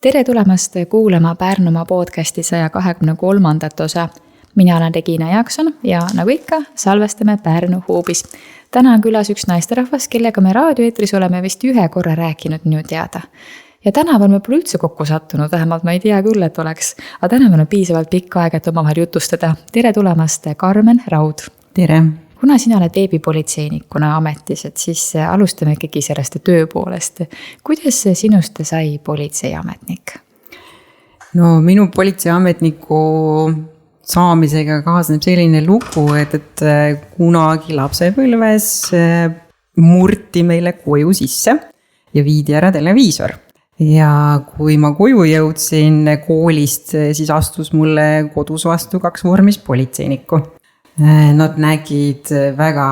Tere tulemast kuulama Pärnumaa podcasti 123. osa. Mina olen Regina Jaakson ja nagu ikka, salvestame Pärnu huubis. Täna on külas üks naisterahvas, kellega me raadioeetris oleme vist ühe korra rääkinud minu teada. Ja tänaval me pole üldse kokku sattunud, vähemalt ma ei tea küll, et oleks. Aga täna meil on piisavalt pikk aeg, et omavahel jutustada. Tere tulemast, Karmen Raud. Tere! Kuna sina oled veebipolitseinikuna ametis, et siis alustame ikkagi sellest töö poolest. Kuidas sinust sai politseiametnik? No minu politseiametniku saamisega kaasneb selline lugu, et kunagi lapsepõlves murti meile koju sisse ja viidi ära televiisor. Ja kui ma koju jõudsin koolist, siis astus mulle kodus vastu 2 vormis politseinikku. Nad nägid väga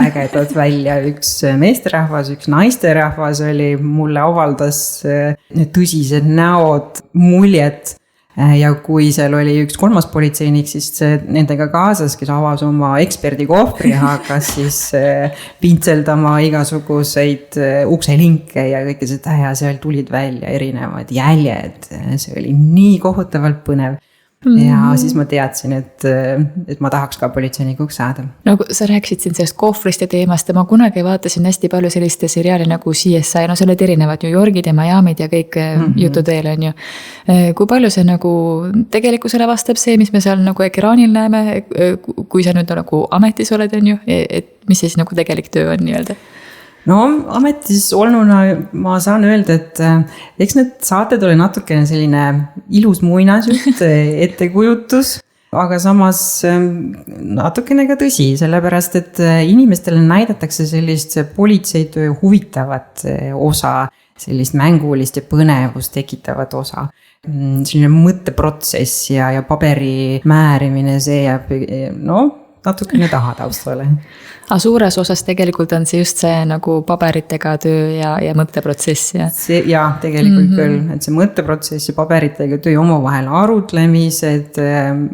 ägedad välja, üks meesterahvas, üks naisterahvas oli, mulle avaldas tõsised näod, muljet. Ja kui seal oli üks 3. politseinik, siis nendega kaasas, kes avas oma eksperdikohvri ja hakkas siis pintseldama igasuguseid ukselinke ja kõike seda ja seal tulid välja erinevad jäljed. See oli nii kohutavalt põnev. Ja siis ma teadsin, et ma tahaks ka politseinikuks saada. No sa rääkisid siin sellest kohvrist ja teemast ja ma kunagi vaatasin hästi palju selliste seriaali nagu CSI, no seal olid erinevad New Yorgid ja Miamid ja kõik jututeel on ju. Kui palju see nagu tegelikkusele vastab see, mis me seal nagu ekraanil näeme, kui sa nüüd nagu ametis oled on ju, et mis siis nagu tegelik töö on nii-öelda? No ametis olnuna ma saan öelda, et eks need saated oli natukene selline ilus muinasjutt, ettekujutus, aga samas natukene ka tõsi, sellepärast, et inimestele näidatakse sellist politseitöö huvitavat osa, sellist mängulist ja põnevust tekitavat osa. Selline mõtteprotsess ja paberi määrimine, see jääb natukene taha taustale. Aga suures osas tegelikult on see just see nagu paberitega töö ja mõtteprotsess. Ja tegelikult küll, et see mõtteprotsess ja paberitega töö omavahel arutlemised,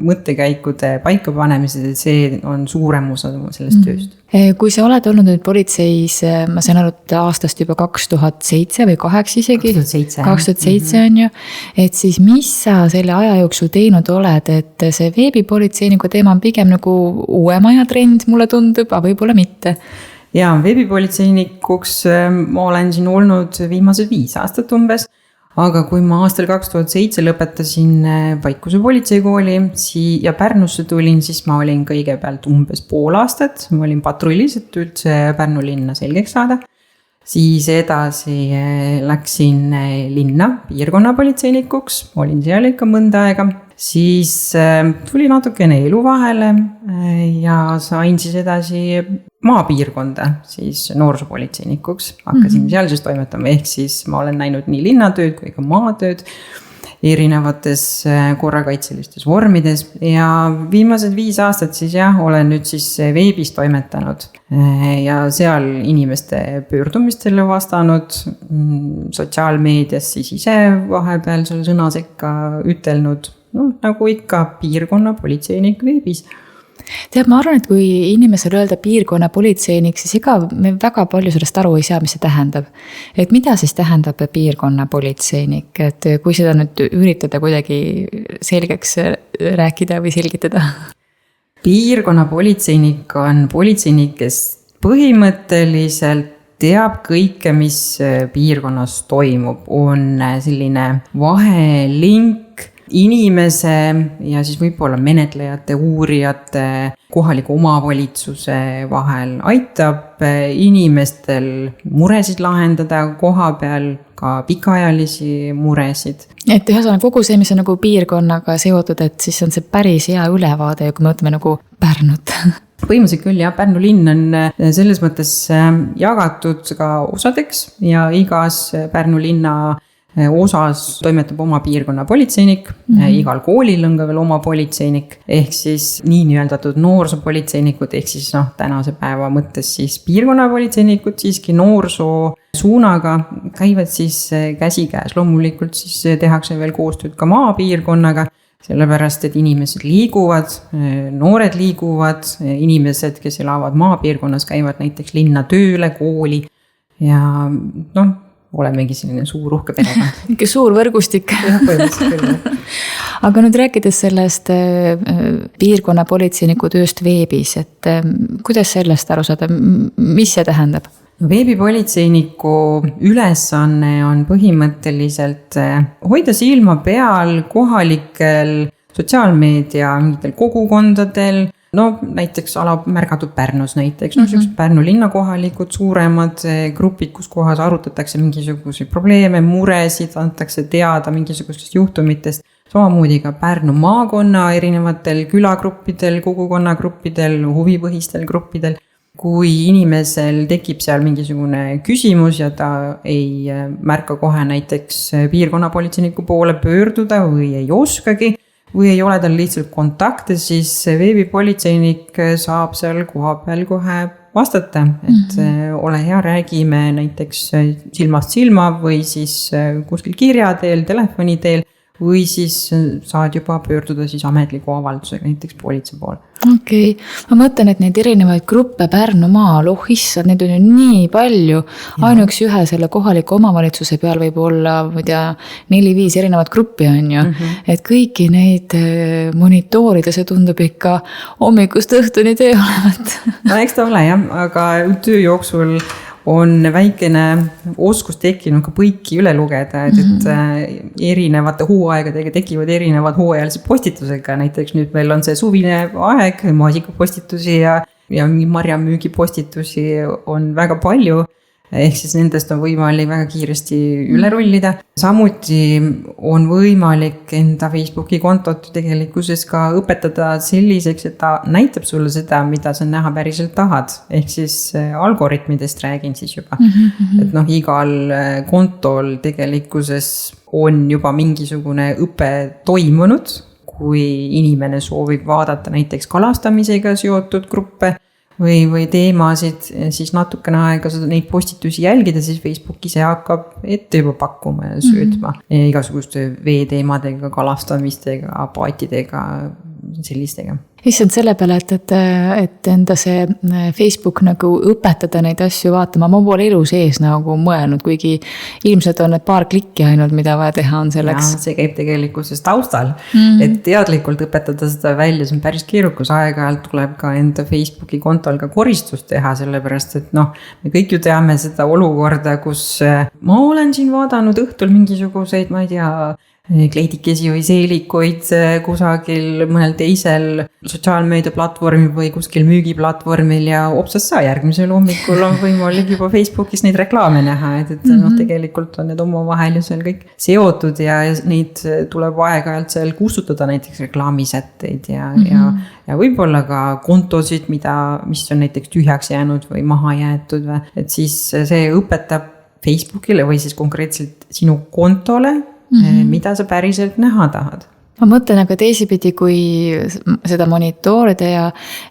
mõttekäikude paikapanemised, et see on suurem osa sellest tööst. Kui sa oled olnud nüüd politseis, ma sain aru, et aastast juba 2007 või 2008 isegi? 2007 on ju. Et siis mis sa selle aja jooksul teinud oled, et see veebipolitseiniku teema on pigem nagu uuem ajatrend, mulle tundub, aga võib-olla mitte. Ja veebipolitseinikuks ma olen siin olnud viimased 5 aastat umbes. Aga kui ma aastal 2007 lõpetasin Vaikuse politseikooli ja Pärnusse tulin, siis ma olin kõigepealt umbes pool aastat. Ma olin patrullis, et üldse Pärnu linna selgeks saada. Siis edasi läksin linna piirkonnapolitseinikuks, olin seal ikka mõnda aega. Siis tuli natukene elu vahele ja sain siis edasi maapiirkonda, siis noorsoopolitseinikuks. Hakkasin seal siis toimetama, ehk siis ma olen näinud nii linnatööd kui ka maatööd erinevates korrakaitselistes vormides ja viimased 5 aastat siis olen nüüd siis veebis toimetanud ja seal inimeste pöördumistele vastanud, sotsiaalmeedias siis ise vahepeal seal sõna sekka ütelnud, nagu ikka piirkonna politseinik veebis. Tead, ma arvan, et kui inimesel öelda piirkonna politseinik, siis me väga palju sellest aru ei saa, mis see tähendab. Et mida siis tähendab piirkonna politseinik? Et kui seda nüüd üritada kuidagi selgeks rääkida või selgitada? Piirkonna politseinik on politseinik, kes põhimõtteliselt teab kõike, mis piirkonnas toimub. On selline vahelink inimese ja siis võib-olla menetlejate, uurijate, kohaliku omavalitsuse vahel, aitab inimestel muresid lahendada koha peal, ka pikaajalisi muresid. Et ühesõnaga kogu see, mis on nagu piirkonnaga seotud, et siis on see päris hea ülevaade, kui me mõtleme nagu Pärnut. Põhimõtteliselt küll, Pärnu linn on selles mõttes jagatud ka osadeks ja igas Pärnu linna osas toimetab oma piirkonna politseinik, igal koolil on ka veel oma politseinik, ehk siis nii-nieldatud noorsoopolitseinikud, ehk siis tänase päeva mõttes siis piirkonnapolitseinikud siiski noorsoo suunaga käivad siis käsikäes. Loomulikult siis tehakse veel koostööd ka maapiirkonnaga, sellepärast, et inimesed liiguvad, noored liiguvad, inimesed, kes elavad maapiirkonnas, käivad näiteks linna tööle, kooli ja olemegi selline suur uhke perekond. Ikka suur võrgustik. Aga nüüd rääkides sellest piirkonna politseiniku tööst veebis, et kuidas sellest aru saada, mis see tähendab? Veebipolitseiniku ülesanne on põhimõtteliselt hoida silma peal kohalikel sotsiaalmeedia mingitel kogukondadel, näiteks märgatud Pärnus näiteks, sellised Pärnu linna kohalikud suuremad grupid, kus kohas arutatakse mingisuguseid probleeme, muresid, antakse teada mingisugustest juhtumitest. Samamoodi ka Pärnu maakonna erinevatel külagruppidel, kogukonnagruppidel, huvipõhistel gruppidel. Kui inimesel tekib seal mingisugune küsimus ja ta ei märka kohe näiteks piirkonnapolitseiniku poole pöörduda või ei oskagi, või ei ole tal lihtsalt kontakte, siis veebipolitseinik saab seal koha peal kohe vastata, et ole hea, räägime näiteks silmast silma või siis kuskil kirja teel, telefoni teel, või siis saad juba pöörduda siis ametliku avaldusega näiteks politsei poole. Okei. Ma mõtlen, et neid erinevaid gruppe Pärnumaal, issad, neid on ju nii palju. Ainuüksi ühe selle kohaliku omavalitsuse peal võib olla, 4-5 erinevat gruppi on ju. Et kõiki neid monitoorida, see tundub ikka hommikust õhtuni töö olevat. Eks ta ole jah, aga töö jooksul on väikene oskus tekkinud ka põiki üle lugeda, et erinevate hooaegadega tekivad erinevad hooajalise postitusega. Näiteks nüüd meil on see suvine aeg, maasikapostitusi ja marjamüügi postitusi on väga palju. Ehk siis nendest on võimalik väga kiiresti üle rullida. Samuti on võimalik enda Facebooki kontot tegelikkuses ka õpetada selliseks, et ta näitab sulle seda, mida sa näha päriselt tahad. Ehk siis algoritmidest räägin siis juba. Et igal kontol tegelikkuses on juba mingisugune õpe toimunud, kui inimene soovib vaadata näiteks kalastamisega seotud gruppe, või teemasid, siis natukene aega neid postitusi jälgida, siis Facebook ise hakkab ette juba pakkuma ja söötma igasuguste veeteemadega, kalastamistega, paatidega, sellistega. Issand selle peale, et enda see Facebook nagu õpetada neid asju vaatama, ma pole elu sees nagu mõelnud, kuigi ilmselt on need paar klikki ainult, mida vaja teha on selleks. Ja, see käib tegelikkuses taustal, et teadlikult õpetada seda välja, see on päris keerukas, aeg-ajalt tuleb ka enda Facebooki kontol ka koristust teha, sellepärast, et me kõik ju teame seda olukorda, kus ma olen siin vaadanud õhtul mingisuguseid, ma ei tea, kleidikesi või seelikuid kusagil mõnel teisel sotsiaalmeedia platvormil või kuskil müügiplatvormil ja opsast sa järgmisel hommikul on võimalik juba Facebookis neid reklaame näha, et tegelikult on need omavahel ju seal kõik seotud ja neid tuleb aeg-ajalt seal kustutada näiteks reklaamisätteid ja võib-olla ka kontosid, mis on näiteks tühjaks jäänud või maha jäetud, et siis see õpetab Facebookile või siis konkreetselt sinu kontole, mida sa päriselt näha tahad. Ma mõtlen aga teisipidi, kui seda monitoorida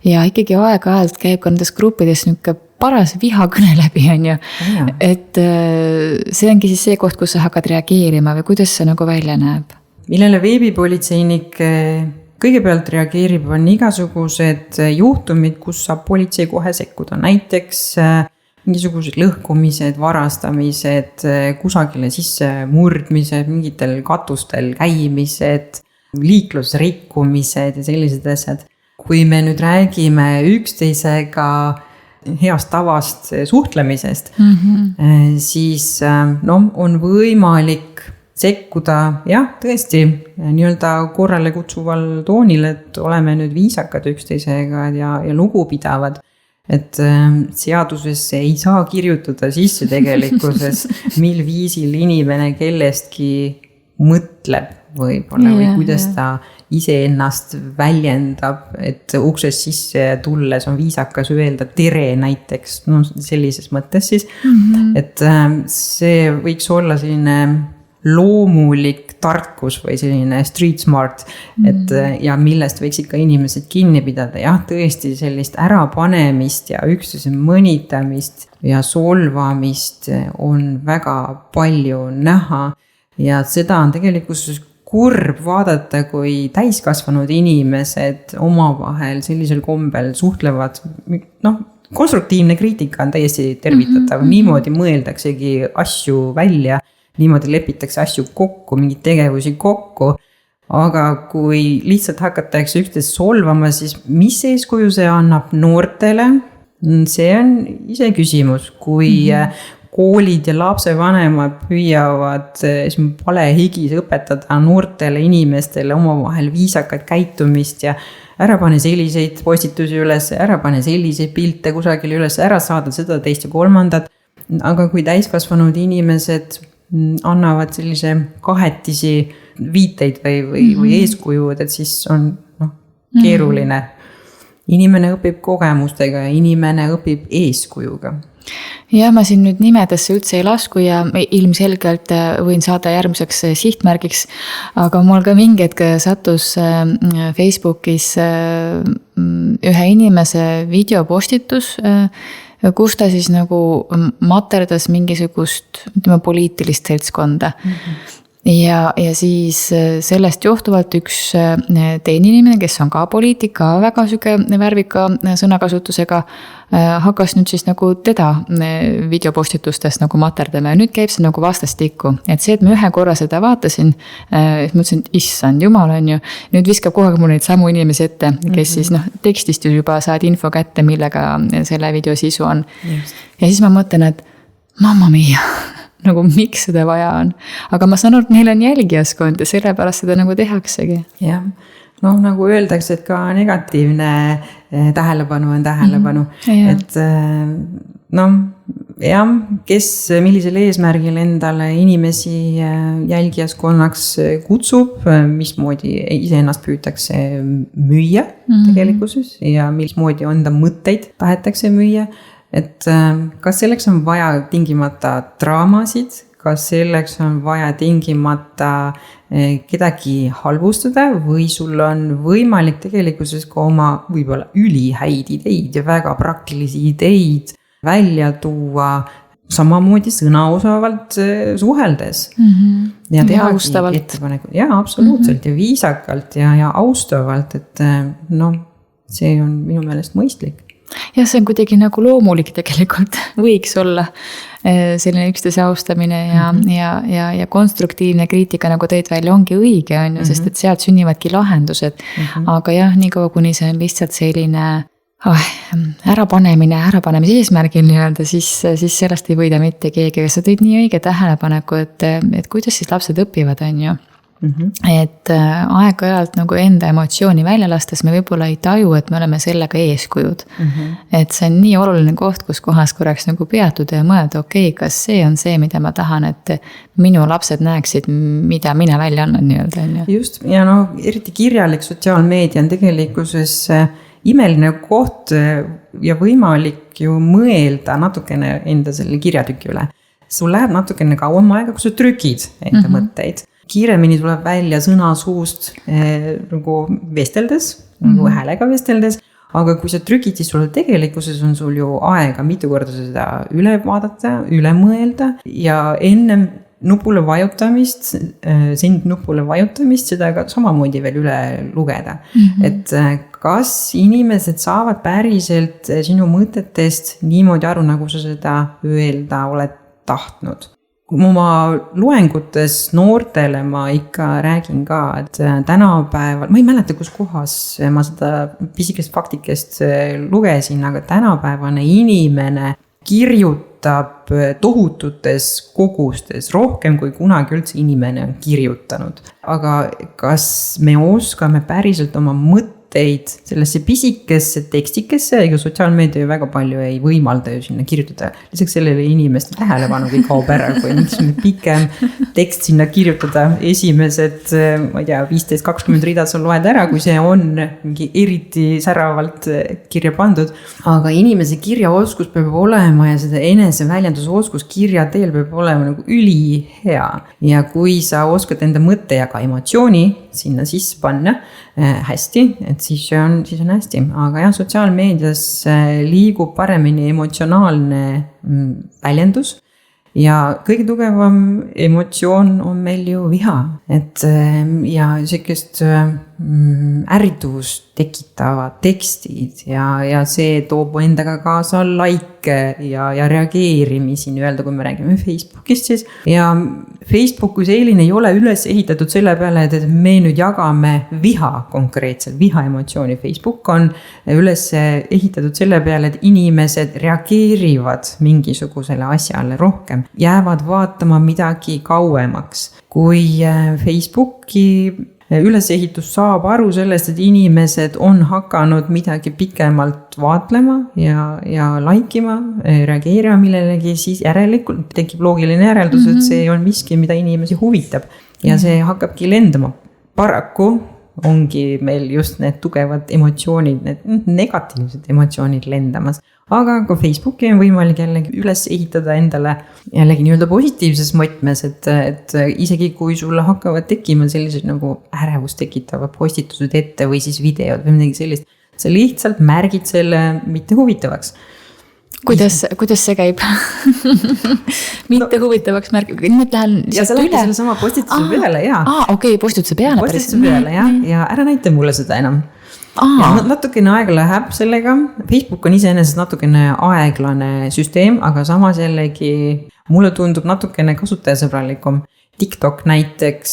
ja ikkagi aeg-ajalt käib ka nendes gruppides niisugune paras vihakõne läbi on ju. Et see ongi siis see koht, kus sa hakkad reageerima või kuidas see nagu välja näeb? Millele veebipolitseinik kõigepealt reageerib, on igasugused juhtumid, kus saab politsei kohe sekkuda. Näiteks mingisugused lõhkumised, varastamised, kusagile sisse murdmised, mingitel katustel käimised, liiklusrikkumised ja sellised asjad. Kui me nüüd räägime üksteisega heast tavast suhtlemisest, siis on võimalik sekkuda, jah, tõesti, nii-öelda korrale kutsuval toonil, et oleme nüüd viisakad üksteisega ja lugupidavad. Et seadusesse ei saa kirjutada sisse tegelikkuses, mil viisil inimene kellestki mõtleb võib-olla või kuidas ta iseennast väljendab, et uksest sisse tulles on viisakas öelda tere näiteks, sellises mõttes siis, et see võiks olla selline loomulik tarkus või selline street smart, et ja millest võiks ikka inimesed kinni pidada. Jah, tõesti sellist ärapanemist ja üksteise mõnitamist ja solvamist on väga palju näha ja seda on tegelikult kurb vaadata, kui täiskasvanud inimesed omavahel sellisel kombel suhtlevad, konstruktiivne kriitika on täiesti tervitatav, niimoodi mõeldaksegi asju välja, niimoodi lepitakse asju kokku, mingeid tegevusi kokku. Aga kui lihtsalt hakatakse üksteist solvama, siis mis eeskuju see annab noortele? See on ise küsimus, kui koolid ja lapsevanemad püüavad palehigis õpetada noortele inimestele omavahel viisakat käitumist ja ära pane selliseid postitusi üles, ära pane selliseid pilte kusagil üles, ära saada seda teist ja kolmandat. Aga kui täiskasvanud inimesed annavad sellise kahetisi viiteid või eeskujud, et siis on keeruline. Inimene õpib kogemustega ja inimene õpib eeskujuga. Ja ma siin nüüd nimedesse üldse ei lasku ja ilmselgelt võin saada järgmiseks sihtmärgiks, aga mul ka mingi hetk sattus Facebookis ühe inimese videopostitus, kus ta siis nagu materdas mingisugust poliitilist seltskonda. Ja siis sellest johtuvalt üks teine inimene, kes on ka poliitika, väga süge värvika sõnakasutusega, hakkas nüüd siis nagu teda videopostitustest nagu materdama ja nüüd käib see nagu vastastikku. Et see, et ma ühe korra seda vaatasin, mõtlesin, et issand jumal on ju, nüüd viskab kogu aeg mul neid samu inimesi ette, kes siis tekstist juba saad info kätte, millega selle video sisu on. Just. Ja siis ma mõtlen, et mamma mia, nagu miks seda vaja on. Aga ma saan aru, et neil on jälgijaskond ja sellepärast seda nagu tehaksegi. Jah, nagu öeldakse, et ka negatiivne tähelepanu on tähelepanu. Et kes millisel eesmärgil endale inimesi jälgijaskonnaks kutsub, mismoodi iseennast püütakse müüa tegelikkuses ja mismoodi enda mõtteid tahetakse müüa. Et kas selleks on vaja tingimata draamasid, kas selleks on vaja tingimata kedagi halvustada või sul on võimalik tegelikkuses ka oma võib-olla ülihäid ideid ja väga praktilisi ideid välja tuua samamoodi sõnaosavalt suheldes. Ja austavalt. Ja absoluutselt ja viisakalt ja austavalt, et see on minu meelest mõistlik. Ja see on kuidagi nagu loomulik tegelikult võiks olla selline üksteise austamine ja konstruktiivne kriitika, nagu tõid välja, ongi õige, on ju, sest et sealt sünnivadki lahendused. Aga jah, nii kaua kuni see on lihtsalt selline ärapanemise eesmärgil nii-öelda, siis sellest ei võida mitte keegi. Sa tõid nii õige tähelepaneku, et kuidas siis lapsed õpivad, on ju. Et aeg-ajalt nagu enda emotsiooni välja lastes me võib-olla ei taju, et me oleme sellega eeskujud. Et see on nii oluline koht, kus kohas korraks nagu peatuda ja mõelda, kas see on see, mida ma tahan, et minu lapsed näeksid, mida mina välja annan nii-öelda. Just, ja eriti kirjalik sotsiaalmeedia on tegelikkuses imeline koht ja võimalik ju mõelda natukene enda selle kirjatüki üle. Sul läheb natukene kauem aega, kui sa trükid enda mõtteid. Kiiremini tuleb välja sõna suust nagu vesteldes, nagu häälega vesteldes, aga kui sa trükid, siis sul tegelikkuses on sul ju aega mitu korda seda üle vaadata, üle mõelda ja enne nupule vajutamist, seda ka samamoodi veel üle lugeda. Et kas inimesed saavad päriselt sinu mõtetest niimoodi aru, nagu sa seda öelda oled tahtnud? Oma loengutes noortele ma ikka räägin ka, et tänapäeval, ma ei mäleta, kus kohas ma seda pisikest faktikest lugesin, aga tänapäevane inimene kirjutab tohututes kogustes rohkem kui kunagi üldse inimene on kirjutanud. Aga kas me oskame päriselt oma mõtteid sellesse pisikesse tekstikesse, ega sotsiaalmeedia väga palju ei võimalda ju sinna kirjutada. Lisaks sellele inimeste tähelepanugi kaob ära, kui mingi pikem tekst sinna kirjutada. Esimesed, ma ei tea, 15-20 rida sa loed ära, kui see on mingi eriti säravalt kirja pandud. Aga inimese kirjaoskus peab olema ja seda eneseväljendusoskus kirja teel peab olema nagu ülihea. Ja kui sa oskad enda mõtte ja ka emotsiooni sinna sisse panna hästi, et siis on hästi. Aga jah, sotsiaalmeedias liigub paremini emotsionaalne väljendus ja kõige tugevam emotsioon on meil ju viha. Et ja sellist ärrituvust tekitavad tekstid ja see toob endaga kaasa like ja reageerimisi nii-öelda, kui me räägime Facebookist siis. Ja Facebook kui selline ei ole üles ehitatud selle peale, et me nüüd jagame viha konkreetselt, viha emotsiooni. Facebook on üles ehitatud selle peale, et inimesed reageerivad mingisugusele asjale rohkem, jäävad vaatama midagi kauemaks. Kui Facebooki ülesehitus saab aru sellest, et inimesed on hakanud midagi pikemalt vaatlema ja laikima, reageerima millelegi, siis järelikult tekib loogiline järeldus, et see on miski, mida inimesi huvitab ja see hakkabki lendama. Paraku ongi meil just need tugevad emotsioonid, need negatiivsed emotsioonid lendamas. Aga ka Facebooki on võimalik jällegi üles ehitada endale jällegi nii-öelda positiivses mõtmes, et isegi kui sulle hakkavad tekkima sellised nagu ärevust tekitavad postitused ette või siis videod või midagi sellist, sa lihtsalt märgid selle mitte huvitavaks. Kuidas see käib? Mitte huvitavaks märgib. Nüüd lähen ja sa lähed selle sama postituse peale, jaa. Okei, postituse peale. Postituse peale, ja ära näita mulle seda enam. Ja natukene aega läheb sellega. Facebook on iseenesest natukene aeglane süsteem, aga samas jällegi mulle tundub natukene kasutajasõbralikum. TikTok näiteks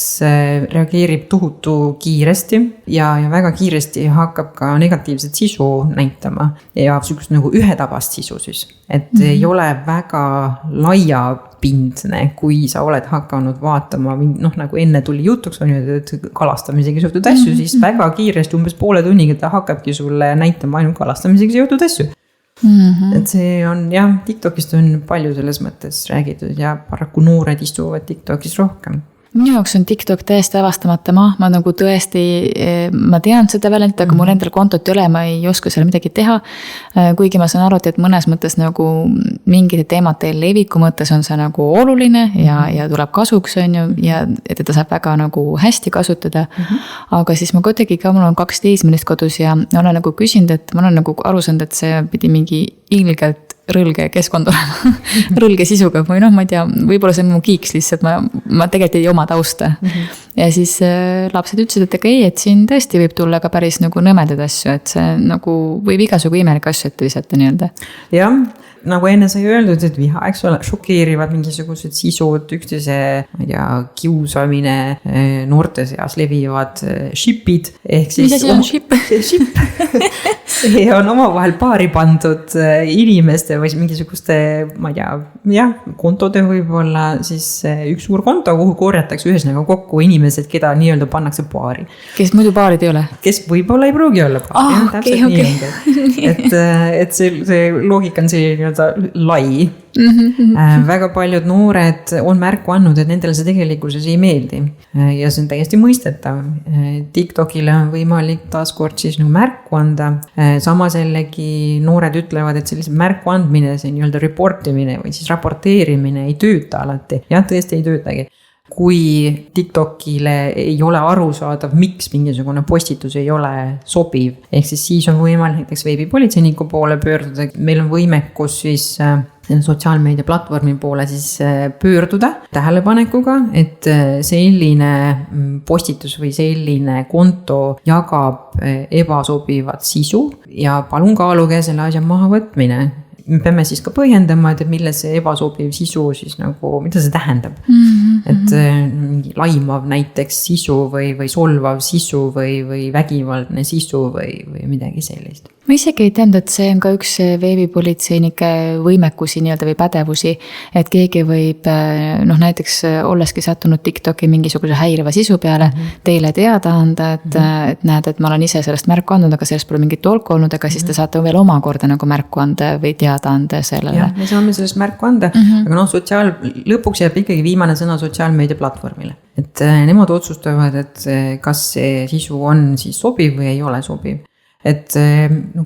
reageerib tohutu kiiresti ja väga kiiresti hakkab ka negatiivset sisu näitama ja sükust nagu ühetabast sisu siis. Et ei ole väga laiapindne, kui sa oled hakanud vaatama, nagu enne tuli jutuks on ju, et kalastamisega seotud asju, siis väga kiiresti umbes poole tunniga ta hakkabki sulle näitama ainult kalastamisega seotud asju. Et see on, TikTokist on palju selles mõttes räägitud ja paraku noored istuvad TikTokis rohkem. Minu jaoks on TikTok täiesti avastamata ma nagu tõesti, ma tean seda väljendit, aga mul endal kontot ei ole, ma ei oska seal midagi teha. Kuigi ma saan aru, et mõnes mõttes nagu mingite teemate leviku mõttes on see nagu oluline ja tuleb kasuks on ju ja et ta saab väga nagu hästi kasutada. Aga siis ma kuidagi ka, mul on 2 teismelist kodus ja olen nagu küsinud, et ma olen nagu aru saanud, et see pidi mingi ilgelt rõlge keskkond olema, rõlge sisuga või ma ei tea, võib-olla see on mu kiiks lihtsalt, ma tegelikult ei oma tausta. Ja siis lapsed ütlesid, et ei, et siin tõesti võib tulla ka päris nagu nõmedad asju, et see nagu võib igasugu imelik asju ette visata nii-öelda. Jah, nagu enne sai öeldud, et viha, eks ole, šokeerivad mingisugused sisud, üksteise, ma ei tea, kiusamine, noorte seas levivad shipid. Mis asi on ship? Ship. See on omavahel paari pandud inimeste või mingisuguste, ma ei tea, kontode võib-olla siis üks suur konto, kuhu korjatakse ühesõnaga kokku inimesed, keda nii-öelda pannakse paari. Kes muidu paarid ei ole? Kes võib-olla ei pruugi olla paari. Täpselt nii ongi. Et see loogika on see nii-öelda lai. Väga paljud noored on märku andnud, et nendele see tegelikuses ei meeldi ja see on täiesti mõistetav. TikTokile on võimalik taaskord siis nagu märku anda. Samas jällegi noored ütlevad, et sellise märku andmine, see nii-öelda reportimine või siis raporteerimine ei tööta alati. Ja tõesti ei töötagi. Kui TikTokile ei ole arusaadav, miks mingisugune postitus ei ole sobiv, ehk siis on võimalik näiteks veebipolitseiniku poole pöörduda. Meil on võimekus siis sotsiaalmeedia platvormi poole siis pöörduda tähelepanekuga, et selline postitus või selline konto jagab ebasobivat sisu ja palun kaaluge selle asja mahavõtmine. Me peame siis ka põhjendama, et mille see ebasobiv sisu siis nagu, mida see tähendab. Et laimav näiteks sisu või solvav sisu või vägivaldne sisu või midagi sellist. Ma isegi ei teadnud, et see on ka üks veebipolitseinike võimekusi nii-öelda või pädevusi, et keegi võib näiteks olleski sattunud TikToki mingisuguse häiriva sisu peale teile teada anda, et näed, et ma olen ise sellest märku andnud, aga sellest pole mingit tolku olnud, aga siis te saate veel omakorda nagu märku anda või teada anda sellele. Jah, me saame sellest märku anda, aga lõpuks jääb ikkagi viimane sõna sotsiaalmeedia platvormile. Et nemad otsustavad, et kas see sisu on siis sobiv või ei ole sobiv. Et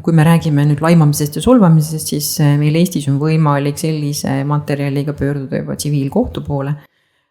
kui me räägime nüüd laimamisest ja solvamisest, siis meil Eestis on võimalik sellise materjaliga pöörduda juba tsiviilkohtu poole.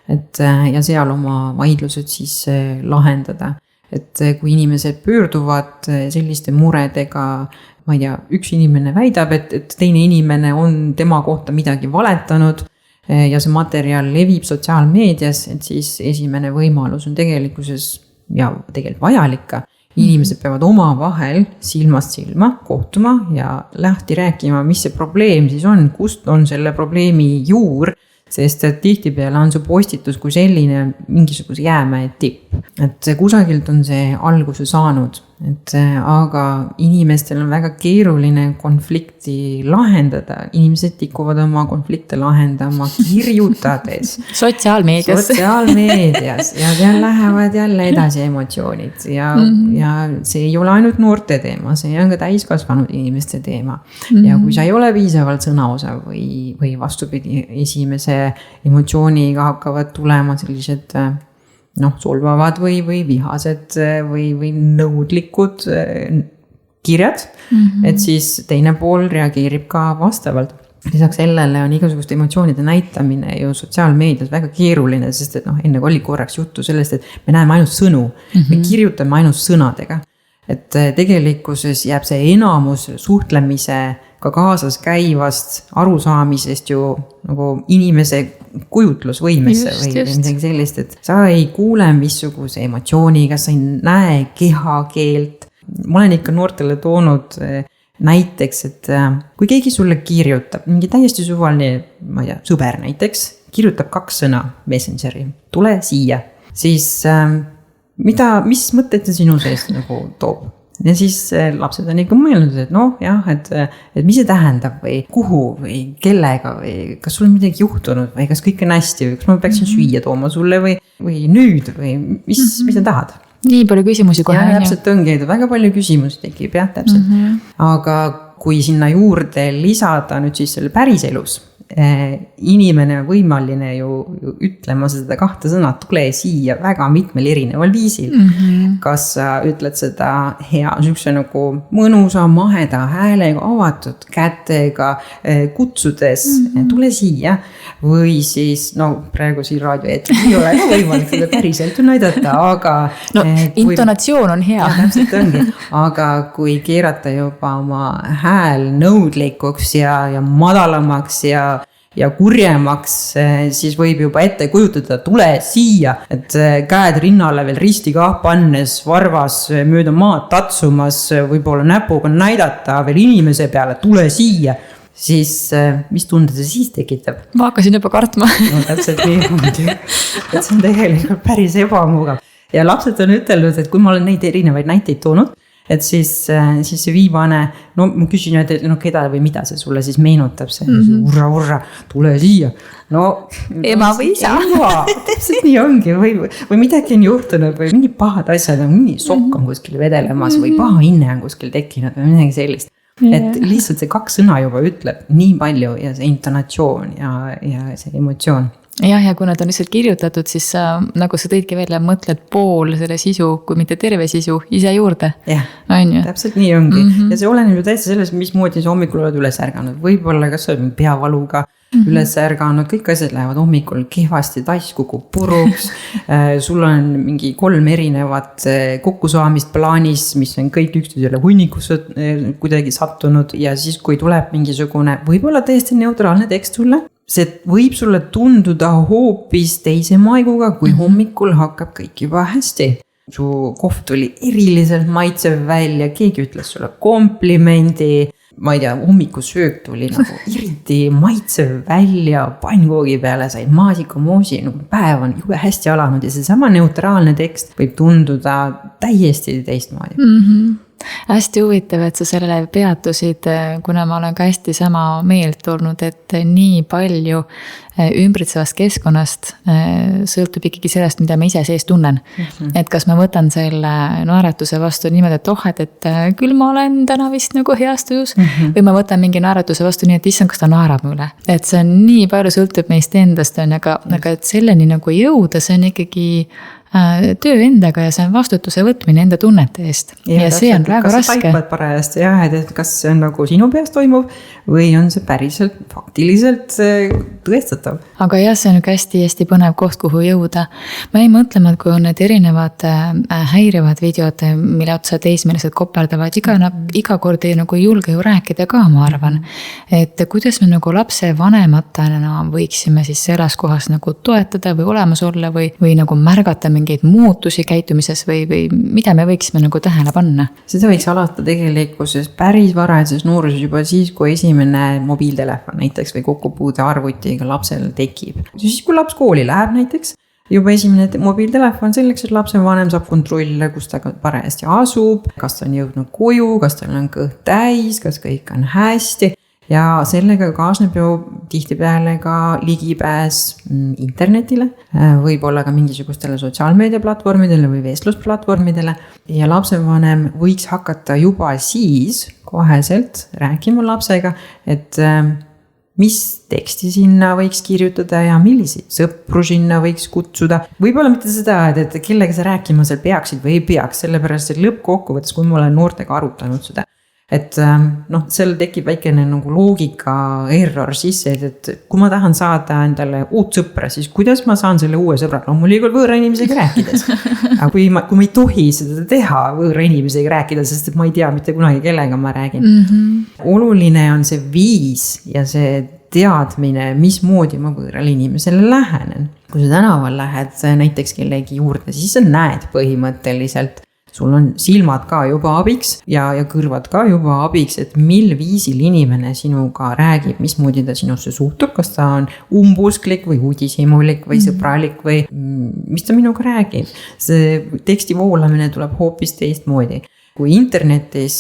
Ja seal oma vaidlused siis lahendada. Et kui inimesed pöörduvad selliste muredega, ma ei tea, üks inimene väidab, et teine inimene on tema kohta midagi valetanud ja see materjal levib sotsiaalmeedias, et siis esimene võimalus on tegelikkuses ja tegelikult vajalik ka inimesed peavad omavahel silmast silma kohtuma ja lahti rääkima, mis see probleem siis on, kust on selle probleemi juur, sest et tihtipeale on see postitus kui selline mingisuguse jäämäe tipp. Et kusagilt on see alguse saanud, aga inimestel on väga keeruline konflikti lahendada. Inimesed tikuvad oma konflikte lahendama kirjutades. Sotsiaalmeedias ja seal lähevad jälle edasi emotsioonid ja see ei ole ainult noorte teema, see on ka täiskasvanud inimeste teema. Ja kui sa ei ole piisavalt sõnaosav või vastupidi, esimese emotsiooniga hakkavad tulema sellised solvavad või vihased või nõudlikud kirjad, et siis teine pool reageerib ka vastavalt. Lisaks sellele on igasuguste emotsioonide näitamine ju sotsiaalmeedias väga keeruline, sest et enne oli korraks juttu sellest, et me näeme ainult sõnu, me kirjutame ainult sõnadega. Et tegelikkuses jääb see enamus suhtlemise ka kaasas käivast arusaamisest ju nagu inimese kujutlusvõimesse või midagi sellist, et sa ei kuule missuguse emotsiooniga, sa ei näe kehakeelt. Ma olen ikka noortele toonud näiteks, et kui keegi sulle kirjutab, mingi täiesti suvaline, ma ei tea, sõber näiteks, kirjutab 2 sõna Messengeri, tule siia, siis mis mõtted see sinu sees nagu toob? Ja siis lapsed on ikka mõelnud, et et mis see tähendab või kuhu või kellega või kas sul on midagi juhtunud või kas kõik on hästi või kas ma peaksin süüa tooma sulle või nüüd või mis sa tahad? Nii palju küsimusi kohe. Ja täpselt ongi, väga palju küsimusi tekib, jah, täpselt. Aga kui sinna juurde lisada nüüd siis selle päris elus, inimene on võimaline ju ütlema seda 2 sõna, tule siia väga mitmel erineval viisil. Kas sa ütled seda hea, sükse nagu mõnusa, maheda häälega, avatud kätega, kutsudes, tule siia. Või siis, praegu siin raadioeetris ei ole võimalik seda päriselt näidata, aga intonatsioon on hea. Ja, täpselt ongi, aga kui keerata juba oma hääl nõudlikuks ja madalamaks ja kurjemaks, siis võib juba ette kujutada, tule siia, et käed rinnale veel ristiga pannes, varvas mööda maad tatsumas, võib-olla näpuga näidata veel inimese peale, tule siia, siis mis tunde see siis tekitab? Ma hakkasin juba kartma. Täpselt nii, et see on tegelikult päris ebamugav. Ja lapsed on ütelnud, et kui ma olen neid erinevaid näiteid toonud, et siis see viimane, ma küsin, et keda või mida see sulle siis meenutab, see urra, tule siia. Ema või isa. Täpselt nii ongi, või midagi on juhtunud või mingi pahad asjad, mingi sokk on kuskil vedelemas või paha hinne on kuskil tekkinud või midagi sellist. Et lihtsalt see 2 sõna juba ütleb nii palju ja see intonatsioon ja see emotsioon. Ja kui nad on lihtsalt kirjutatud, siis nagu sa tõidki välja, mõtled pool selle sisu, kui mitte terve sisu, ise juurde. Jah, täpselt nii ongi. Ja see oleneb ju täiesti sellest, mismoodi sa hommikul oled üles ärganud. Võib-olla kas sa oled peavaluga üles ärganud, kõik asjad lähevad hommikul kehvasti, tass kukub puruks. Sul on mingi 3 erinevat kokkusaamist plaanis, mis on kõik üksteisele hunnikusse kuidagi sattunud. Ja siis, kui tuleb mingisugune võib-olla täiesti neutraalne tekst sulle, see võib sulle tunduda hoopis teise maiguga, kui hommikul hakkab kõik juba hästi. Su kohv tuli eriliselt maitsev välja, keegi ütles sulle komplimendi, ma ei tea, hommikusöök tuli nagu eriti maitsev välja, pannkoogi peale sai maasikamoosi, nagu päev on jube hästi alanud ja see sama neutraalne tekst võib tunduda täiesti teistmoodi. Hästi huvitav, et sa sellele peatusid, kuna ma olen ka hästi sama meelt olnud, et nii palju ümbritsevast keskkonnast sõltub ikkagi sellest, mida ma ise sees tunnen. Et kas ma võtan selle naeratuse vastu niimoodi, et küll ma olen täna vist nagu heas tujus, või ma võtan mingi naeratuse vastu nii, et issand, kas ta naerab üle. Et see on nii palju sõltub meist endast, aga et selleni nagu jõuda, see on ikkagi töö endaga ja see on vastutuse võtmine enda tunnete eest. Ja see on väga raske. Kas sa taipad parajasti, et kas see on nagu sinu peas toimuv või on see päriselt faktiliselt tõestatav? Aga jah, see on hästi põnev koht, kuhu jõuda. Ma ei mõtlema, et kui on need erinevad häirivad videod, mille otsa teismelised koperdavad, iga kord ei nagu julge ju rääkida ka, ma arvan. Et kuidas me nagu lapse vanematena võiksime siis selles kohas nagu toetada või olemas olla või nagu märgata mingeid muutusi käitumises või mida me võiksime nagu tähele panna? Seda võiks alata tegelikkuses päris varajases nooruses juba siis, kui esimene mobiiltelefon näiteks või kokkupuude arvutiga lapsel tekib. Siis kui laps kooli läheb näiteks, juba esimene mobiiltelefon selleks, et lapsevanem saab kontrollida, kus ta parajasti asub, kas ta on jõudnud koju, kas tal on kõht täis, kas kõik on hästi. Ja sellega kaasneb ju tihtipeale ka ligipääs internetile, võib-olla ka mingisugustele sotsiaalmeediaplatvormidele või vestlusplatvormidele. Ja lapsevanem võiks hakata juba siis koheselt rääkima lapsega, et mis teksti sinna võiks kirjutada ja milliseid sõpru sinna võiks kutsuda. Võib-olla mitte seda, et kellega sa rääkima seal peaksid või ei peaks, sellepärast et lõppkokkuvõttes, kui ma olen noortega arutanud seda, et seal tekib väikene nagu loogika error sisse, et kui ma tahan saada endale uut sõpra, siis kuidas ma saan selle uue sõbra? Loomulikult võõra inimesega rääkides. Aga kui ma ei tohi seda teha võõra inimesega rääkida, sest et ma ei tea mitte kunagi, kellega ma räägin. Oluline on see viis ja see teadmine, mismoodi ma võõrale inimesele lähenen. Kui sa tänaval lähed näiteks kellegi juurde, siis sa näed põhimõtteliselt, sul on silmad ka juba abiks ja kõrvad ka juba abiks, et mil viisil inimene sinuga räägib, mismoodi ta sinusse suhtub, kas ta on umbusklik või uudishimulik või sõbralik või mis ta minuga räägib. See teksti voolamine tuleb hoopis teistmoodi. Kui internetis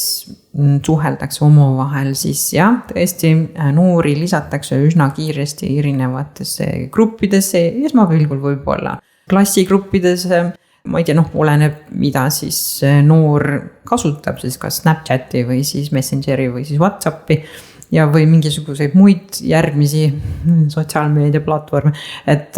suheldakse omavahel, siis jah, tõesti noori lisatakse üsna kiiresti erinevatesse gruppidesse, esmapilgul võib-olla klassigruppidesse. Ma ei tea, oleneb, mida siis noor kasutab, siis kas Snapchati või siis Messengeri või siis Whatsappi ja või mingisuguseid muid järgmisi sotsiaalmeediaplatvorme. Et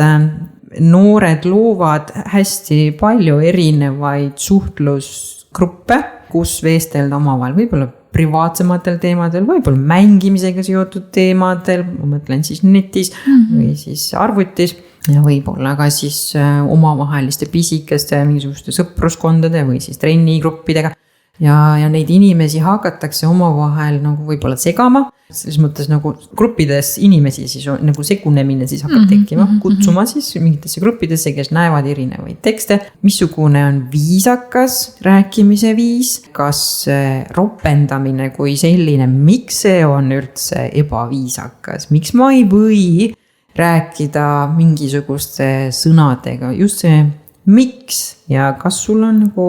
noored loovad hästi palju erinevaid suhtlusgruppe, kus vestelda omavahel võib-olla privaatsematel teemadel, võib-olla mängimisega seotud teemadel, ma mõtlen siis netis või siis arvutis. Ja võib-olla ka siis omavaheliste pisikeste mingisuguste sõpruskondade või siis trennigruppidega. Ja neid inimesi hakatakse omavahel nagu võib-olla segama. Selles mõttes nagu gruppides inimesi siis on, nagu segunemine siis hakkab tekkima, kutsuma siis mingitesse gruppidesse, kes näevad erinevaid tekste. Missugune on viisakas rääkimise viis, kas ropendamine kui selline, miks see on üldse ebaviisakas, miks ma ei või rääkida mingisuguste sõnadega, just see miks ja kas sul on nagu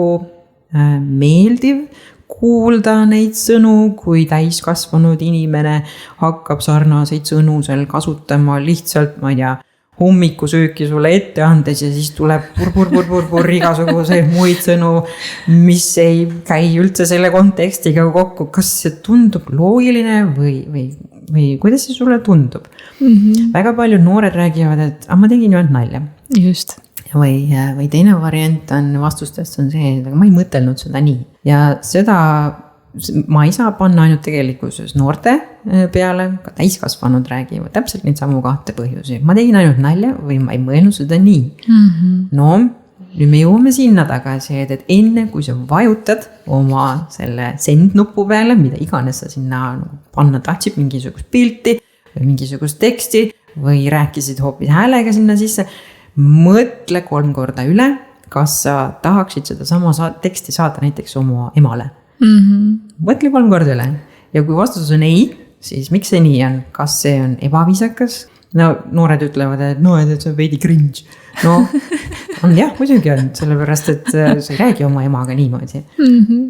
meeldiv kuulda neid sõnu, kui täiskasvanud inimene hakkab sarnaseid sõnu seal kasutama lihtsalt, ma ei tea, hommikusööki sulle ette andes ja siis tuleb pur igasuguseid muid sõnu, mis ei käi üldse selle kontekstiga kokku. Kas see tundub loogiline või kuidas see sulle tundub? Väga paljud noored räägivad, et ma tegin ju ainult nalja. Just. Või teine variant on vastustest on see, et ma ei mõtelnud seda nii. Ja seda ma ei saa panna ainult tegelikkuses noorte peale, ka täiskasvanud räägivad täpselt neid samu kahte põhjusi. Ma tegin ainult nalja või ma ei mõelnud seda nii. No, nüüd me jõuame sinna tagasi, et enne kui sa vajutad oma selle send nupu peale, mida iganes sa sinna panna tahtsid, mingisugust pilti või mingisugust teksti või rääkisid hoopis häälega sinna sisse, mõtle 3 korda üle, kas sa tahaksid seda sama teksti saada näiteks oma emale. Mõtle 3 korda üle. Ja kui vastus on ei, siis miks see nii on? Kas see on ebaviisakas? No noored ütlevad, et see on veidi cringe. No, on jah, muidugi on, sellepärast, et sa ei räägi oma emaga niimoodi.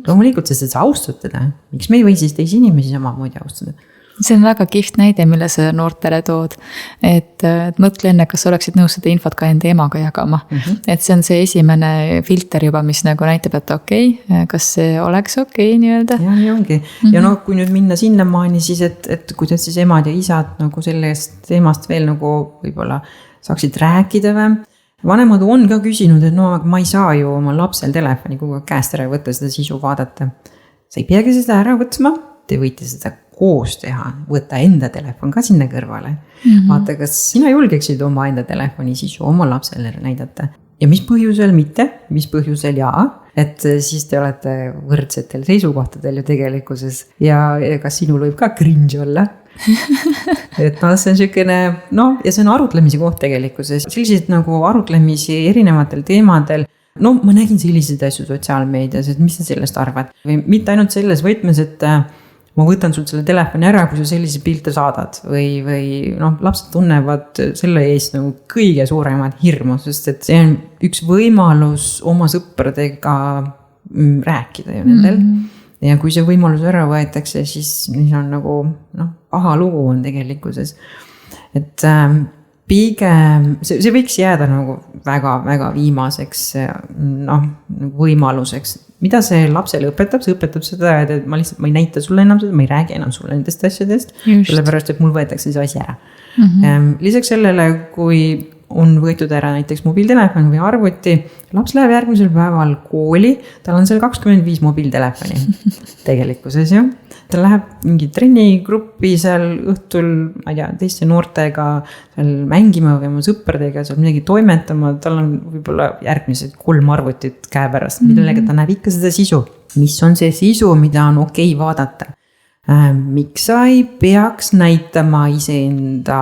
Loomulikult, sest sa austad teda. Miks me ei või siis teisi inimesi samamoodi austada? See on väga kihvt näide, mille sa noortele tood. Et mõtle enne, kas oleksid nõus seda infot ka enda emaga jagama. Et see on see esimene filter juba, mis nagu näitab, et okei, kas see oleks okei nii-öelda. Ja nii ongi. Ja kui nüüd minna sinnamaani siis, et kuidas siis emad ja isad nagu sellest teemast veel nagu võib-olla saaksid rääkida või. Vanemad on ka küsinud, et ma ei saa ju oma lapsel telefoni kogu käest ära võtta seda sisu vaadata. Sa ei peagi seda ära võtma, te võite seda koos teha, võtta enda telefon ka sinna kõrvale. Vaata, kas sina julgeksid oma enda telefoni sisu oma lapsele näidata. Ja mis põhjusel mitte, mis põhjusel jaa, et siis te olete võrdsetel seisukohtadel ju tegelikkuses ja kas sinul võib ka cringe olla. et noh, see on niisugune, noh, ja see on arutlemise koht tegelikkuses, selliseid nagu arutlemisi erinevatel teemadel. No ma nägin selliseid asju sotsiaalmeedias, et mis sa sellest arvad? Või mitte ainult selles võtmes, et ma võtan sul selle telefoni ära, kui sa sellise pilte saadad või noh, lapsed tunnevad selle eest nagu kõige suuremad hirmu, sest et see on üks võimalus oma sõpradega rääkida ju nendel. Ja kui see võimalus ära võetakse, siis on nagu, noh, paha lugu on tegelikkuses. Et pigem, see võiks jääda nagu väga viimaseks, noh, võimaluseks. Mida see lapsele õpetab? See õpetab seda, et ma lihtsalt, ma ei näita sulle enam seda, ma ei räägi enam sulle nendest asjadest, sellepärast, et mul võetakse see asi ära. Lisaks sellele, kui on võetud ära näiteks mobiiltelefon või arvuti, laps läheb järgmisel päeval kooli, tal on seal 25 mobiiltelefoni tegelikkuses ju. Ta läheb mingi trennigruppi seal õhtul, ma ei tea, teiste noortega seal mängima või oma sõpradega seal midagi toimetama, tal on võib-olla järgmised 3 arvutit käe pärast, millega ta näeb ikka seda sisu. Mis on see sisu, mida on okei vaadata? Miks sa ei peaks näitama iseenda,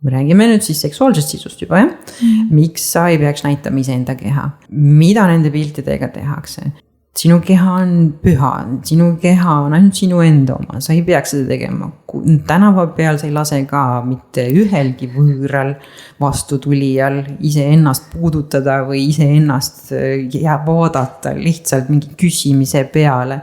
me räägime nüüd siis seksuaalsest sisust juba, Miks sa ei peaks näitama iseenda keha? Mida nende piltidega tehakse? Sinu keha on püha, sinu keha on ainult sinu enda oma, sa ei peaks seda tegema. Tänava peal sa ei lase ka mitte ühelgi võõral vastutulijal ise ennast puudutada või ise ennast vaadata lihtsalt mingi küsimise peale.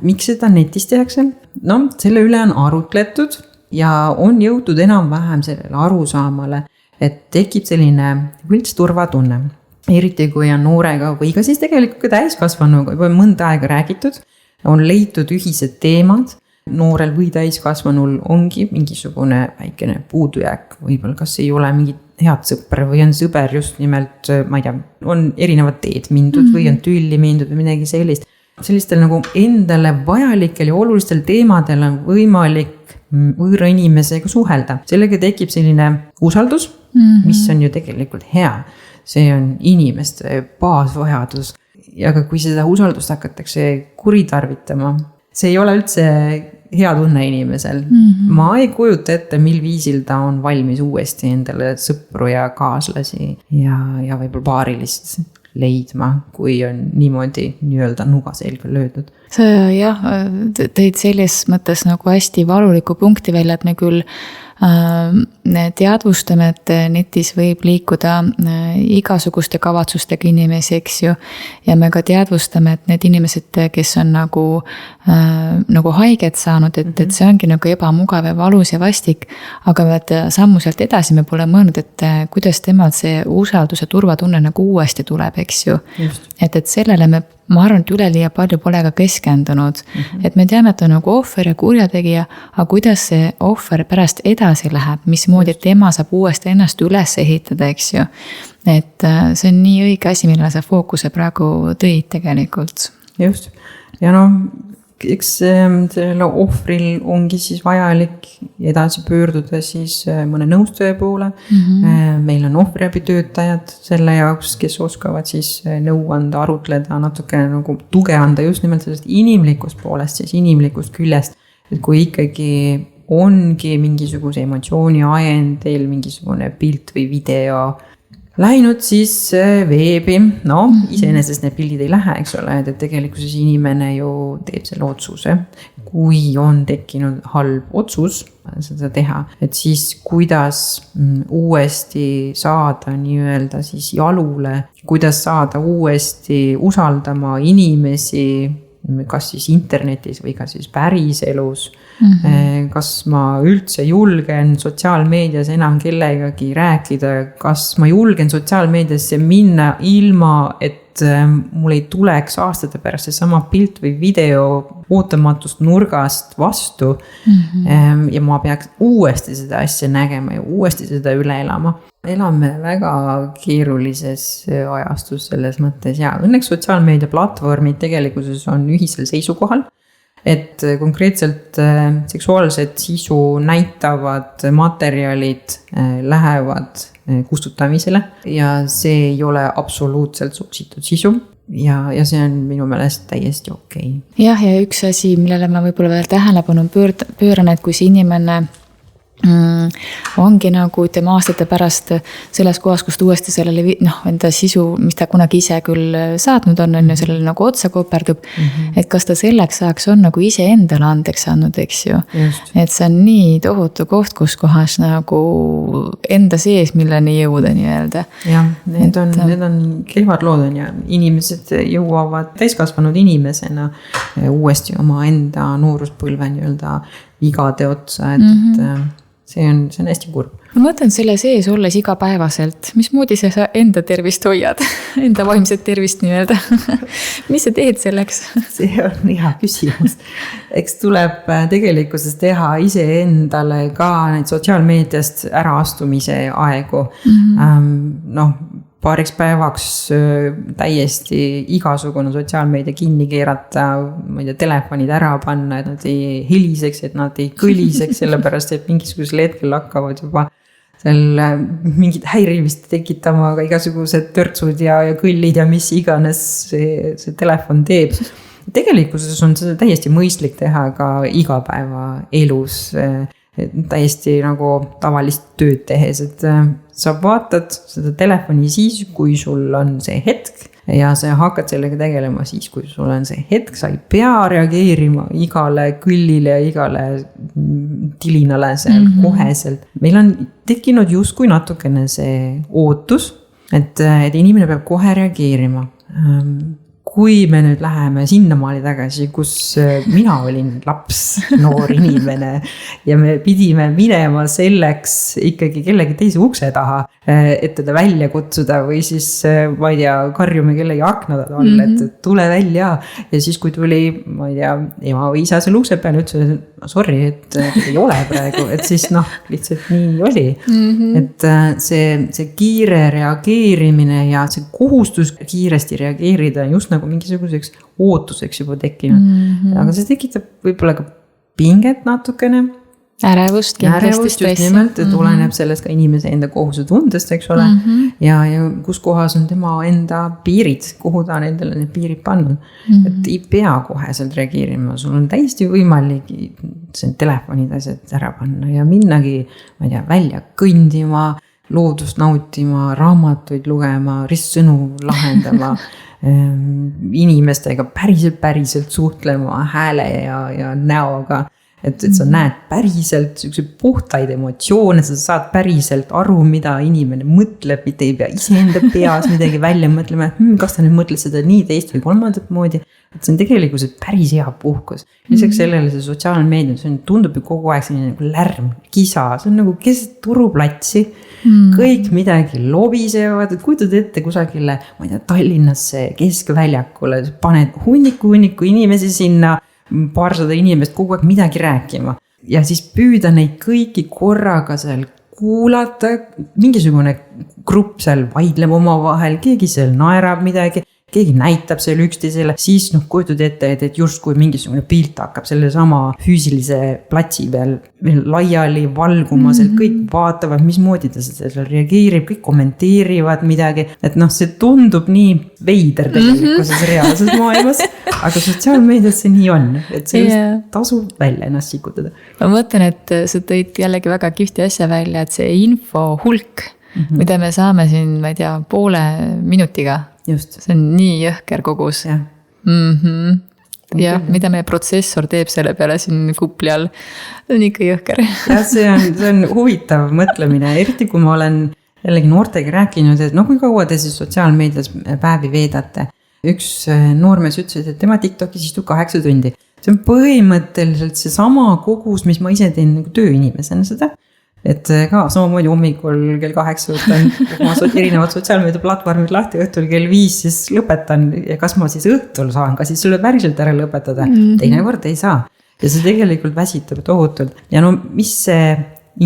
Miks seda netis tehakse? No, selle üle on arutletud ja on jõutud enam-vähem sellele arusaamale, et tekib selline võlts turvatunne. Eriti kui on noorega või ka siis tegelikult ka täiskasvanuga juba mõnda aega räägitud, on leitud ühised teemad. Noorel või täiskasvanul ongi mingisugune väikene puudujääk, võib-olla kas ei ole mingi head sõpra või on sõber just nimelt, ma ei tea, on erinevad teed mindud või on tülli mindud või midagi sellist. Sellistel nagu endale vajalikel ja olulistel teemadel on võimalik võõra inimesega suhelda. Sellega tekib selline usaldus, mis on ju tegelikult hea. See on inimeste baasvajadus. Ja kui seda usaldust hakatakse kuritarvitama, see ei ole üldse hea tunne inimesel. Ma ei kujuta ette, mil viisil ta on valmis uuesti endale sõpru ja kaaslasi ja võib-olla paarilist leidma, kui on niimoodi nii-öelda nuga selga löödud. Sa jah, tõid selles mõttes nagu hästi valuliku punkti välja, et me küll teadvustame, et netis võib liikuda igasuguste kavatsustega inimesi, eks ju. Ja me ka teadvustame, et need inimesed, kes on nagu haiget saanud, et see ongi nagu ebamugav ja valus ja vastik. Aga sammu sealt edasi me pole mõelnud, et kuidas temalt see usaldus ja turvatunne nagu uuesti tuleb, eks ju. Et sellele ma arvan, et üleliia palju pole ka keskendunud. Et me teame, et on nagu ohver ja kurjategija, aga kuidas see ohver pärast edasi läheb, mismoodi tema saab uuesti ennast üles ehitada, eks ju. Et see on nii õige asi, millele sa fookuse praegu tõid tegelikult. Just. Ja eks selle ohvril ongi siis vajalik edasi pöörduda siis mõne nõustaja poole. Meil on ohvriabitöötajad selle jaoks, kes oskavad siis nõu anda, arutleda, natuke nagu tuge anda just nimelt sellest inimlikust poolest, siis inimlikust küljest. Et kui ikkagi ongi mingisuguse emotsiooni ajendil, mingisugune pilt või video läinud siis veebi, iseenesest need pildid ei lähe, eks ole, et tegelikkuses inimene ju teeb selle otsuse. Kui on tekkinud halb otsus seda teha, et siis kuidas uuesti saada nii-öelda siis jalule, kuidas saada uuesti usaldama inimesi, kas siis internetis või ka siis päriselus. Kas ma üldse julgen sotsiaalmeedias enam kellegagi rääkida, kas ma julgen sotsiaalmeediasse minna ilma, et mul ei tuleks aastate pärast see sama pilt või video ootamatust nurgast vastu ja ma peaks uuesti seda asja nägema ja uuesti seda üle elama. Elame väga keerulises ajastus selles mõttes ja õnneks sotsiaalmeedia platvormid tegelikkuses on ühisel seisukohal, et konkreetselt seksuaalset sisu näitavad materjalid lähevad kustutamisele ja see ei ole absoluutselt soositud sisu. Ja see on minu meelest täiesti okei. Jah, ja üks asi, millele ma võib-olla veel tähelepanu pööran, et kui see inimene ongi nagu tema aastate pärast selles kohas, kus ta uuesti sellele enda sisu, mis ta kunagi ise küll saatnud on ja sellele nagu otsa koperdub, et kas ta selleks ajaks on nagu ise endale andeks andnud, eks ju. Just. Et see on nii tohutu koht, kus kohas nagu enda sees milleni jõuda nii-öelda. Jah, need on kehvad lood on ja inimesed jõuavad täiskasvanud inimesena uuesti oma enda nooruspõlve nii-öelda vigade otsa, et see on hästi kurb. Ma mõtlen selle sees olles igapäevaselt, mismoodi sa enda tervist hoiad, enda vaimset tervist nii-öelda. Mis sa teed selleks? See on hea küsimus. Eks tuleb tegelikkuses teha ise endale ka neid sotsiaalmeediast äraastumise aegu. Paariks päevaks täiesti igasugune sotsiaalmeedia kinni keerata, ma ei tea, telefonid ära panna, et nad ei heliseks, et nad ei kõliseks, sellepärast, et mingisugusel hetkel hakkavad juba seal mingid häirimist tekitama, aga igasugused törtsud ja kõllid ja mis iganes see telefon teeb. Tegelikkuses on seda täiesti mõistlik teha ka igapäevaelus, täiesti nagu tavalist tööd tehes, et sa vaatad seda telefoni siis, kui sul on see hetk ja sa hakkad sellega tegelema siis, kui sul on see hetk, sa ei pea reageerima igale kõllile ja igale tilinale seal koheselt. Meil on tekkinud justkui natukene see ootus, et inimene peab kohe reageerima. Kui me nüüd läheme sinnamaali tagasi, kus mina olin laps, noor inimene ja me pidime minema selleks ikkagi kellegi teise ukse taha, et teda välja kutsuda või siis, ma ei tea, karjume kellegi aknad all, et tule välja. Ja siis, kui tuli, ma ei tea, ema või isa selle ukse peale, ütles, sorry, et ei ole praegu, et siis lihtsalt nii oli. Et see kiire reageerimine ja see kohustus kiiresti reageerida just nagu mingisuguseks ootuseks juba tekkinud. Aga see tekitab võib-olla ka pinget natukene. Ärevust, kindlasti stressi. Nimelt, tuleneb sellest ka inimese enda kohuse tundest, eks ole. Ja kus kohas on tema enda piirid, kuhu ta on endale need piirid pannud. Et ei pea koheselt reageerima. Sul on täiesti võimalik see telefonid asjad ära panna ja minnagi, ma ei tea, välja kõndima, loodust nautima, raamatuid lugema, ristsõnu lahendama, inimestega päriselt suhtlema hääle ja näoga. Et sa näed päriselt puhtaid emotsioone, sa saad päriselt aru, mida inimene mõtleb, mitte ei pea iseenda peas midagi välja mõtlema, kas ta nüüd mõtleb seda nii teist või kolmandat moodi. Et see on tegelikult päris hea puhkus. Lisaks sellele see sotsiaalmeedia, see tundub ju kogu aeg selline nagu lärm, kisa, see on nagu keset turuplatsi, kõik midagi lobisevad, et kujutad ette kusagile, ma ei tea, Tallinnasse keskväljakule, paned hunniku inimesi sinna, paarsada inimest kogu aeg midagi rääkima ja siis püüda neid kõiki korraga seal kuulata, mingisugune grupp seal vaidleb oma vahel, keegi seal naerab midagi, keegi näitab selle üksteisele, siis kujutad ette, et justkui mingisugune pilt hakkab selle sama füüsilise platsi peal laiali valguma, seal kõik vaatavad, mismoodi ta seal reageerib, kõik kommenteerivad midagi, et see tundub nii veider tegelikkuses reaalses maailmas, aga sotsiaalmeedias see nii on, et sellest tasub välja ennast sikutada. Ma mõtlen, et sa tõid jällegi väga kihvti asja välja, et see info hulk, mida me saame siin, ma ei tea, poole minutiga. Just. See on nii jõhker kogus. Ja. Ja, mida meie protsessor teeb selle peale siin kupli all. See on ikka jõhker. Ja, see on huvitav mõtlemine, eriti kui ma olen jällegi noortega rääkinud, et kui kaua te siis sotsiaalmeedias päevi veedate. Üks noormees ütles, et tema TikTokis istub 8 tundi. See on põhimõtteliselt see sama kogus, mis ma ise teen nagu tööinimesena seda. Et ka samamoodi hommikul kell 8 võtan oma erinevad sotsiaalmeedia platvormid lahti, õhtul kell 5 siis lõpetan ja kas ma siis õhtul saan, kas siis sulle päriselt ära lõpetada, teine kord ei saa. Ja see tegelikult väsitab tohutult. Ja mis see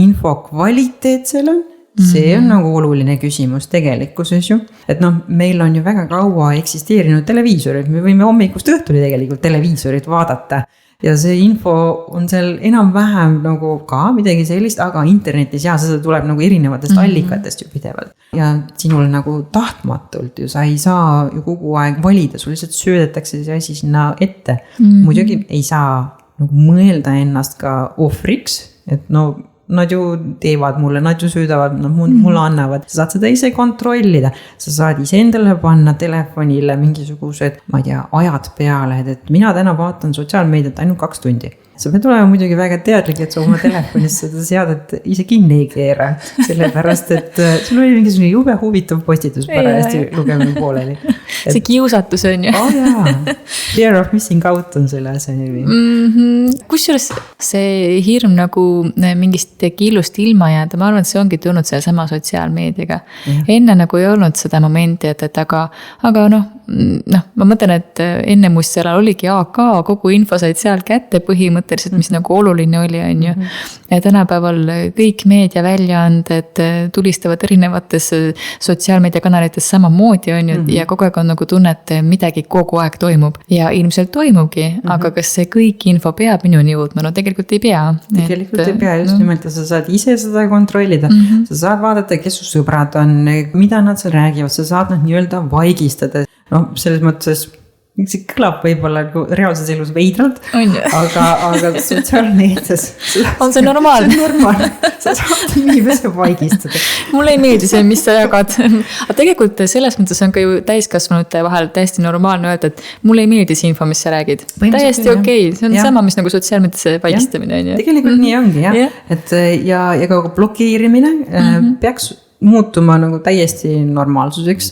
info kvaliteet seal on? See on nagu oluline küsimus tegelikkuses ju. Et meil on ju väga kaua eksisteerinud televiisorid, me võime hommikust õhtuli tegelikult televiisorit vaadata. ja see info on seal enam-vähem nagu ka midagi sellist, aga internetis seda tuleb nagu erinevatest allikatest ju pidevalt. Ja sinul nagu tahtmatult ju sa ei saa ju kogu aeg valida, sul lihtsalt söödetakse see asi sinna ette. Muidugi ei saa nagu mõelda ennast ka ohvriks, et no nad ju teevad mulle, nad ju söödavad, nad mulle annavad. Sa saad seda ise kontrollida. Sa saad ise endale panna telefonile mingisugused, ma ei tea, ajad peale, et mina täna vaatan sotsiaalmeediat ainult 2 tundi. Sa pead olema muidugi väga teadlik, et sa oma telefonis seda seadet ise kinni ei keera. Sellepärast, et sul oli mingisugune jube huvitav postitus parajasti lugemine pooleli. See kiusatus on ju. Fear of missing out on selle asja nimi. Kusjuures see hirm nagu mingist killust ilma jääda, ma arvan, et see ongi tulnud selle sama sotsiaalmeediaga. Enne nagu ei olnud seda momenti, et aga ma mõtlen, et enne muist seal oligi AK, kogu info said seal kätte põhimõtteliselt, mis nagu oluline oli, on ju. Ja tänapäeval kõik meediaväljaanded tulistavad erinevates sotsiaalmeediakanalites samamoodi, on ju, ja kogu aeg on nagu tunne, et midagi kogu aeg toimub. Ja ilmselt toimubki, aga kas see kõik info peab minuni jõudma? No tegelikult ei pea. Tegelikult ei pea, just nimelt, sa saad ise seda kontrollida. Sa saad vaadata, kes su sõbrad on, mida nad seal räägivad, sa saad nad nii-öelda vaigistada. Selles mõttes see kõlab võib-olla reaalses elus veidralt, aga sotsiaalmeedias on see normaalne. See on normaalne. Sa saad inimese vaigistada. Mulle ei meeldi see, mis sa jagad. Aga tegelikult selles mõttes on ka ju täiskasvanute vahel täiesti normaalne öelda, et mulle ei meeldi see info, mis sa räägid. Täiesti okei. See on sama, mis nagu sotsiaalmeedias vaigistamine. Tegelikult nii ongi, et ja ka blokeerimine peaks muutuma nagu täiesti normaalsuseks.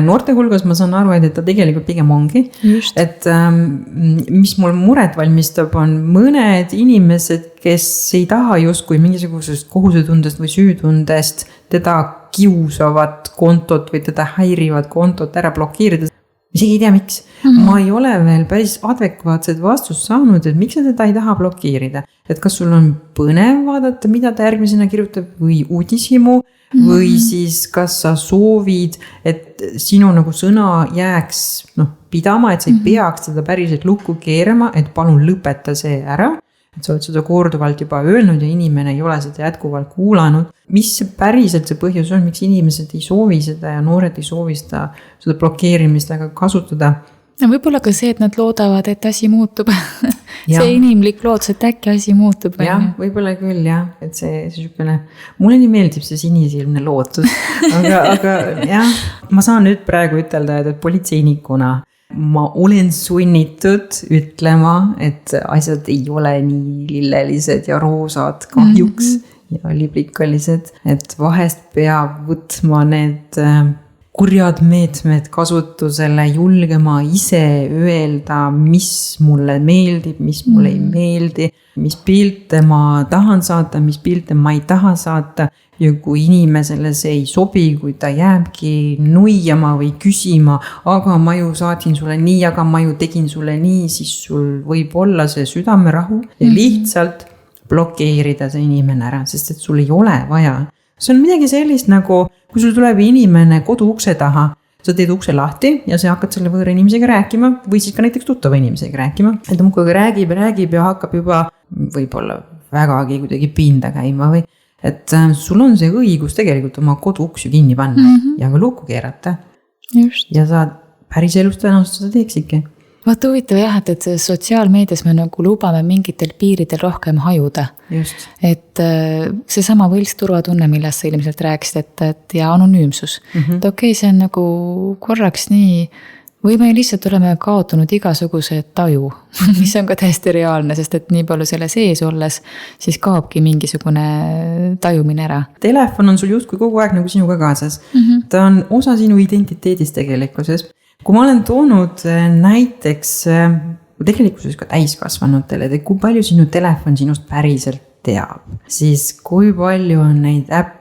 Noorte hulgas ma saan aru, et ta tegelikult pigem ongi. Just. Et mis mul muret valmistab, on mõned inimesed, kes ei taha justkui mingisugusest kohusetundest või süütundest teda kiusavat kontot või teda häirivat kontot ära blokeerida. Isegi ei tea, miks. Ma ei ole veel päris adekvaatset vastust saanud, et miks sa teda ei taha blokeerida. Et kas sul on põnev vaadata, mida ta järgmisena kirjutab või uudishimu, või siis kas sa soovid, et sinu nagu sõna jääks pidama, et sa ei peaks seda päriselt lukku keerama, et palun lõpeta see ära. Et sa oled seda korduvalt juba öelnud ja inimene ei ole seda jätkuvalt kuulanud. Mis päriselt see põhjus on, miks inimesed ei soovi seda ja noored ei soovi seda blokeerimist väga kasutada? Ja võib-olla ka see, et nad loodavad, et asi muutub. See inimlik lootus, et äkki asi muutub. Jah, võib-olla küll, et see süükene, mulle nii meeldib see sinisilmne lootus. Aga ma saan nüüd praegu ütelda, et politseinikuna ma olen sunnitud ütlema, et asjad ei ole nii lillelised ja roosad kahjuks ja liblikalised, et vahest peab võtma need kurjad meetmed kasutusele, julgema ise öelda, mis mulle meeldib, mis mulle ei meeldi, mis pilte ma tahan saata, mis pilte ma ei taha saata. Ja kui inimesele see ei sobi, kui ta jääbki nuiama või küsima, aga ma ju saatin sulle nii, aga ma ju tegin sulle nii, siis sul võib olla see südamerahu ja lihtsalt blokeerida see inimene ära, sest et sul ei ole vaja. See on midagi sellist nagu, kui sul tuleb inimene kodu ukse taha, sa teed ukse lahti ja sa hakkad selle võõra inimesega rääkima või siis ka näiteks tuttava inimesega rääkima. Et ta muidugi räägib ja hakkab juba võib-olla vägagi kuidagi pinda käima või et sul on see õigus tegelikult oma kodu uks ju kinni panna ja ka lukku keerata. Just. Ja sa päris elust tõenäoliselt seda teeksidki. Vaat huvitav et sotsiaalmeedias me nagu lubame mingitel piiridel rohkem hajuda. Just. Et see sama võltsturvatunne, millest sa ilmselt rääkisid, et ja anonüümsus. Et okei, see on nagu korraks nii, või me lihtsalt oleme kaotanud igasuguse taju, mis on ka täiesti reaalne, sest et nii palju selle sees olles, siis kaobki mingisugune tajumine ära. Telefon on sul justkui kogu aeg nagu sinuga kaasas. Ta on osa sinu identiteedist tegelikkuses. Kui ma olen toonud näiteks tegelikkuses ka täiskasvanutele, et kui palju sinu telefon sinust päriselt teab, siis kui palju on neid äppe,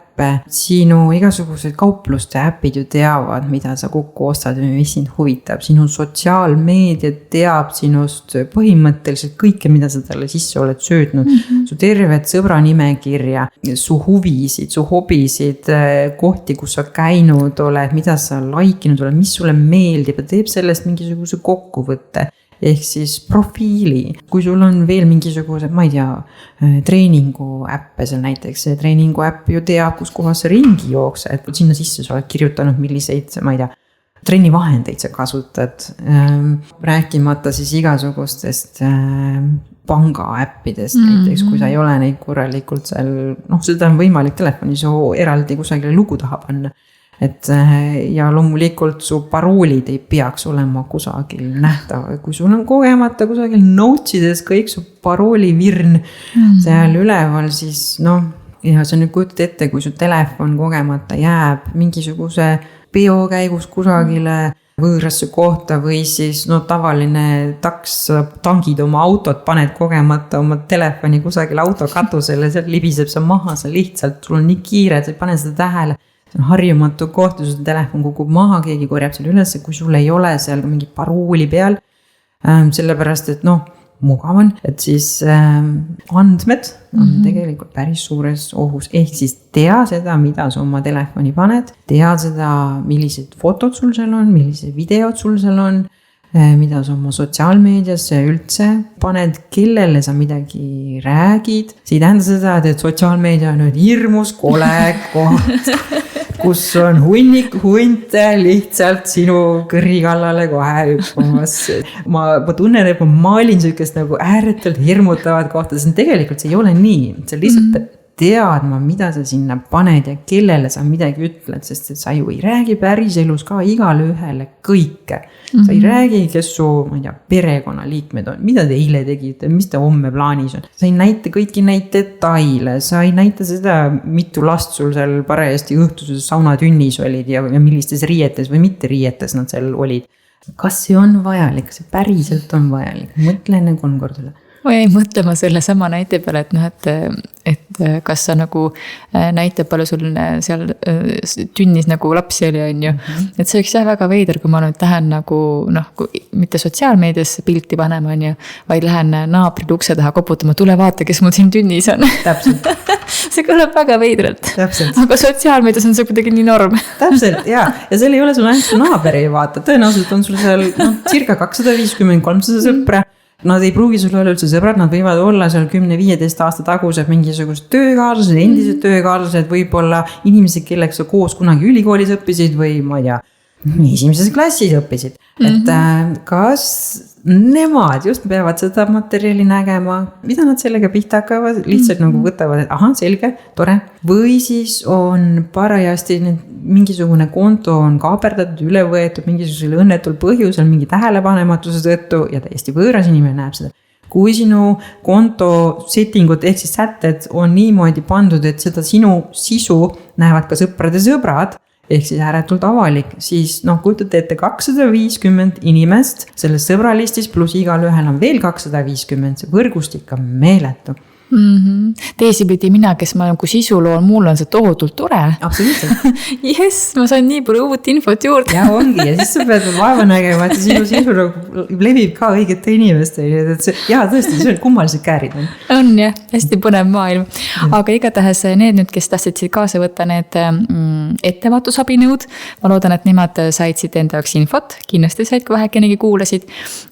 sinu igasugused kaupluste äpid ju teavad, mida sa kokku ostad või mis sind huvitab. Sinu sotsiaalmeedia teab sinust põhimõtteliselt kõike, mida sa talle sisse oled söödnud. Su tervet sõbranimekirja, su huvisid, su hobisid, kohti, kus sa käinud oled, mida sa laikinud oled, mis sulle meeldib ja teeb sellest mingisuguse kokkuvõtte. ehk siis profiili. Kui sul on veel mingisugused, ma ei tea, treeningu äppe seal näiteks, see treeningu äpp ju teab, kus kohas sa ringi jooksed, sinna sisse sa oled kirjutanud, milliseid, ma ei tea, trennivahendeid sa kasutad, rääkimata siis igasugustest panga äppidest näiteks, kui sa ei ole neid korralikult seal, seda on võimalik telefonis eraldi kusagile lugu taha panna. Et ja loomulikult su paroolid ei peaks olema kusagil nähtav, kui sul on kogemata kusagil note'ides kõik su paroolivirn seal üleval, siis ja sa nüüd kujutad ette, kui su telefon kogemata jääb mingisuguse peo käigus kusagile võõrasse kohta või siis tavaline taks, tangid oma autot, paned kogemata oma telefoni kusagil auto katusele, seal libiseb sa maha, sa lihtsalt, sul on nii kiire, sa ei pane seda tähele. See on harjumatu koht, kui su telefon kukub maha, keegi korjab selle üles, kui sul ei ole seal mingi parooli peal, sellepärast, et mugav on, et siis andmed on tegelikult päris suures ohus, ehk siis tea seda, mida sa oma telefoni paned, tea seda, millised fotod sul seal on, millised videod sul seal on, mida sa oma sotsiaalmeediasse üldse paned, kellele sa midagi räägid. See ei tähenda seda, et sotsiaalmeedia on nüüd hirmus kole koht, kus on hunnik hunte lihtsalt sinu kõrri kallale kohe hüppamas. Ma tunnen, et ma maalin sükest nagu ääretult hirmutavat kohta, sest tegelikult see ei ole nii. Sa lihtsalt pead teadma, mida sa sinna paned ja kellele sa midagi ütled, sest sa ju ei räägi päris elus ka igale ühele kõike. Sa ei räägi, kes su, ma ei tea, perekonnaliikmed on, mida te eile tegite, mis te homme plaanis on. Sa ei näita kõiki neid detaile, sa ei näita seda, mitu last sul seal parajasti õhtuses saunatünnis olid ja millistes riietes või mitte riietes nad seal olid. Kas see on vajalik? See päriselt on vajalik. Mõtle enne 3 korda üle. Ma jäin mõtlema selle sama näite peale, et kas sa nagu näitab palju sul seal tünnis nagu lapsi oli, on ju. Et see oleks väga veider, kui ma nüüd lähen nagu, mitte sotsiaalmeedias pilti panema, on ju, vaid lähen naabrid ukse taha koputama, tule vaata, kes mul siin tünnis on. Täpselt. See kõlab väga veidralt. Täpselt. Aga sotsiaalmeedias on see kuidagi nii norm. Täpselt, jaa. Ja seal ei ole sul ainult su naaber ei vaata. Tõenäoliselt on sul seal circa 250-300 sõpra. Nad ei pruugi sul olla üldse sõbrad, nad võivad olla seal 10-15 aasta tagused mingisugused töökaaslased, endised töökaaslased, võib-olla inimesed, kellega sa koos kunagi ülikoolis õppisid või ma ei tea, esimeses klassis õppisid. Et kas nemad just peavad seda materjali nägema, mida nad sellega pihta hakkavad, lihtsalt nagu võtavad, et aha, selge, tore. Või siis on parajasti mingisugune konto on kaaperdatud, üle võetud mingisugusel õnnetul põhjusel, mingi tähelepanematuse tõttu ja täiesti võõras inimene näeb seda. Kui sinu konto settingud ehk siis sätted on niimoodi pandud, et seda sinu sisu näevad ka sõprade sõbrad, ehk siis ääretult avalik, siis kujutate ette 250 inimest selles sõbralistis pluss igal ühel on veel 250, see võrgustik on meeletu. Teisipidi mina, kes ma nagu sisu loon, mul on see tohutult tore. Absoluutselt. Yes, ma sain nii palju uut infot juurde. Ja ongi, ja siis sa pead vaeva nägema, et sinu sisu levib ka õigete inimeste. Ja tõesti, see on kummalised käärid. On jah, hästi põnev maailm. Aga igatahes need nüüd, kes tahtsid kaasa võtta need ettevaatusabinõud, ma loodan, et nemad said siit enda jaoks infot, kindlasti said, kui vähekenegi kuulasid.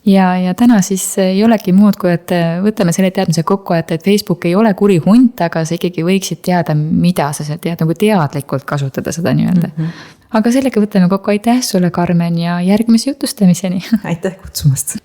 Ja täna siis ei olegi muud, kui et võtame selle teadmise kokku, et Facebook ei ole kuri hunt, aga sa ikkagi võiksid teada, mida sa tead, nagu teadlikult kasutada seda nii-öelda. Aga sellega võtame kokku, aitäh sulle, Karmen, ja järgmise jutustamiseni. Aitäh kutsumast.